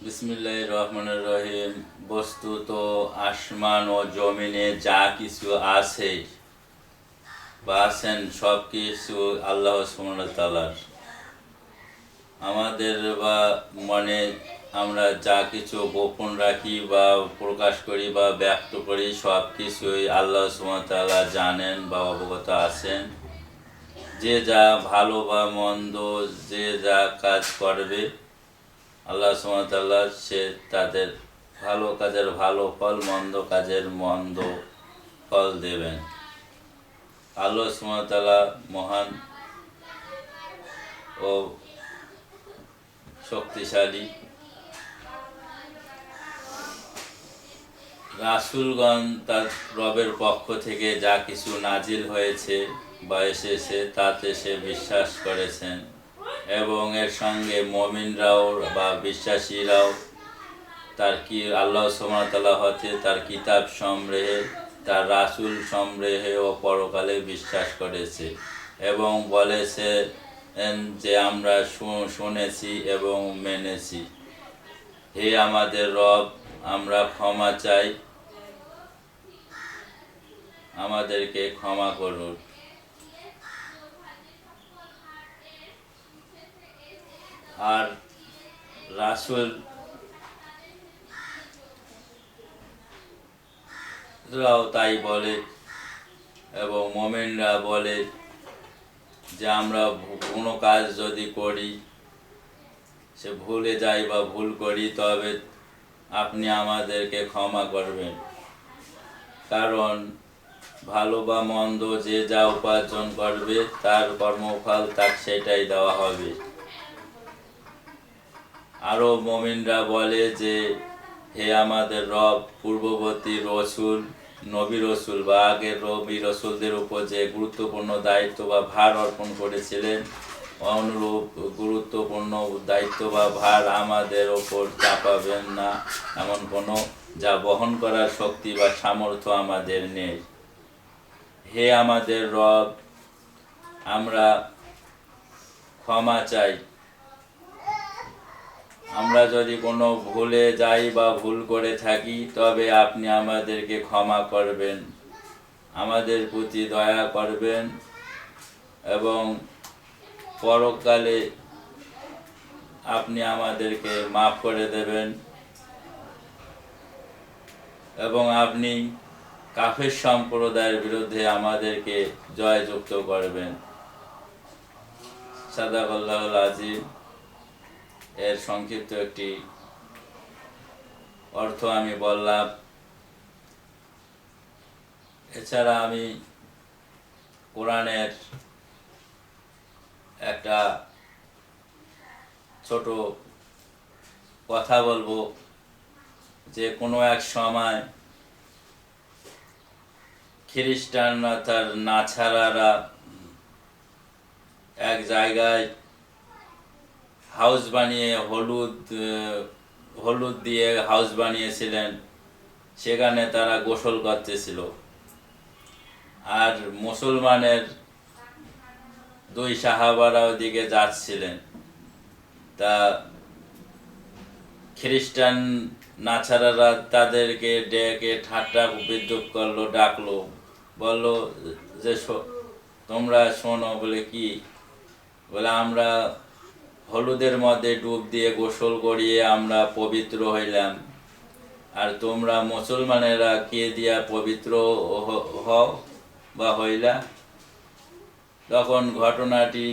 বিসমিল্লাহির রহমানির রহিম। বস্তুত আসমান ও জমিনে যা কিছু আছে বা আছেন সব কিছু আল্লাহ সুবহানাহু ওয়া তাআলার। আমাদের বা মনে আমরা যা কিছু গোপন রাখি বা প্রকাশ করি বা ব্যক্ত করি সব কিছুই আল্লাহ সুবহানাহু ওয়া তাআলা জানেন বা অবগত আছেন। যে যা ভালো বা মন্দ, যে যা কাজ করবে আল্লাহ সুবহানাহু ওয়া তাআলা সে তাদের ভালো কাজের ভালো ফল, মন্দ কাজের মন্দ ফল দেবেন। আল্লাহ সুবহানাহু ওয়া তাআলা মহান ও শক্তিশালী। রাসূলগণ তার রবের পক্ষ থেকে যা কিছু নাজিল হয়েছে বা এসেছে তাতে সে বিশ্বাস করেছেন এবং এর সঙ্গে মুমিনরাও বা বিশ্বাসীরাও তার কি আল্লাহ সুবহানাহু ওয়া তাআলা হতে তার কিতাব সমূহে, তার রাসূল সমূহে ও পরকালে বিশ্বাস করেছে এবং বলেছে যে আমরা শুনেছি এবং মেনেছি। হে আমাদের রব, আমরা ক্ষমা চাই, আমাদেরকে ক্ষমা করুন। আর রাসূল রাও তাই বলে এবং মুমিনরা বলে যে আমরা কোনো কাজ যদি করি, সে ভুলে যাই বা ভুল করি, তবে আপনি আমাদেরকে ক্ষমা করবেন। কারণ ভালো বা মন্দ যে যা উপার্জন করবে তার কর্মফল তাকে সেটাই দেওয়া হবে। আরও মুমিনরা বলে যে হে আমাদের রব, পূর্ববর্তী রসুল, নবী রসুল বা আগের নবী রসুলদের উপর যে গুরুত্বপূর্ণ দায়িত্ব বা ভার অর্পণ করেছিলেন, অনুরূপ গুরুত্বপূর্ণ দায়িত্ব বা ভার আমাদের ওপর চাপাবেন না, এমন কোনো যা বহন করার শক্তি বা সামর্থ্য আমাদের নেই। হে আমাদের রব, আমরা ক্ষমা চাই। আমরা যদি কোনো ভুলে যাই বা ভুল করে থাকি তবে আপনি আমাদেরকে ক্ষমা করবেন, আমাদের প্রতি দয়া করবেন এবং পরকালে আপনি আমাদেরকে মাফ করে দেবেন এবং আপনি কাফের সম্প্রদায়ের বিরুদ্ধে আমাদেরকে জয়যুক্ত করবেন। সাদাকাল্লাহুল আজিম এর সংক্ষিপ্ত একটি অর্থ আমি বললাম। এছাড়া আমি কোরআনের একটা ছোট কথা বলবো যে কোনো এক সময় খ্রিস্টানরা তার নাছারারা এক জায়গায় হাউস বানিয়ে হলুদ দিয়ে হাউস বানিয়েছিলেন, সেখানে তারা গোসল করতেছিল। আর মুসলমানের দুই সাহাবারা ওদিকে যাচ্ছিলেন। তা খ্রিস্টান নাছারারা তাদেরকে ডেকে ঠাট্টা বিদ্রুপ করলো, ডাকলো, বললো যে তোমরা শোনো। বলে কি? বলে আমরা হলুদের মধ্যে ডুব দিয়ে গোসল করিয়ে আমরা পবিত্র হইলাম, আর তোমরা মুসলমানেরা কে দিয়া পবিত্র হও বা হইলা? তখন ঘটনাটি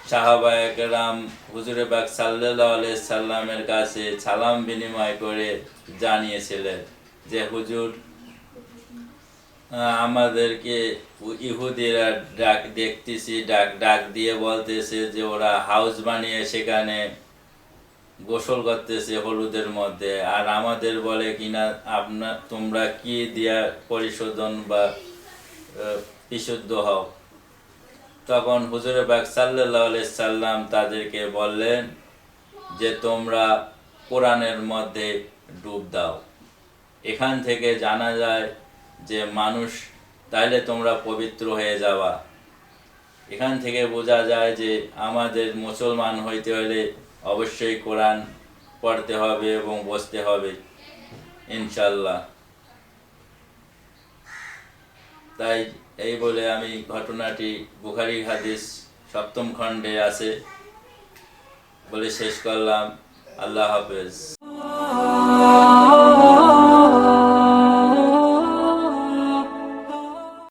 সাহাবায়ে কেরাম হুজুরে পাক সাল্লাল্লাহু আলাইহি সাল্লামের কাছে সালাম বিনিময় করে জানিয়েছিলেন যে হুজুর, আমাদেরকে ইহুদিরা দেখতেছি ডাক দিয়ে বলতেছে যে ওরা হাউস বানিয়ে সেখানে গোসল করতেছে হলুদের মধ্যে, আর আমাদের বলে কিনা তোমরা কি দিয়া পরিশোধন বা বিশুদ্ধ হও। তখন হুজুরে পাক সাল্লাল্লাহু আলাইহি সাল্লাম তাদেরকে বললেন যে তোমরা কোরআনের মধ্যে ডুব দাও। এখান থেকে জানা যায় যে মানুষ তাইলে তোমরা পবিত্র হয়ে যাওয়া। এখান থেকে বোঝা যায় যে আমাদের মুসলমান হইতে হলে অবশ্যই কোরআন পড়তে হবে এবং বসতে হবে ইনশাল্লাহ। তাই এই বলে আমি ঘটনাটি বুখারী হাদিস 7ম খণ্ডে আছে বলে শেষ করলাম। আল্লাহ হাফেজ।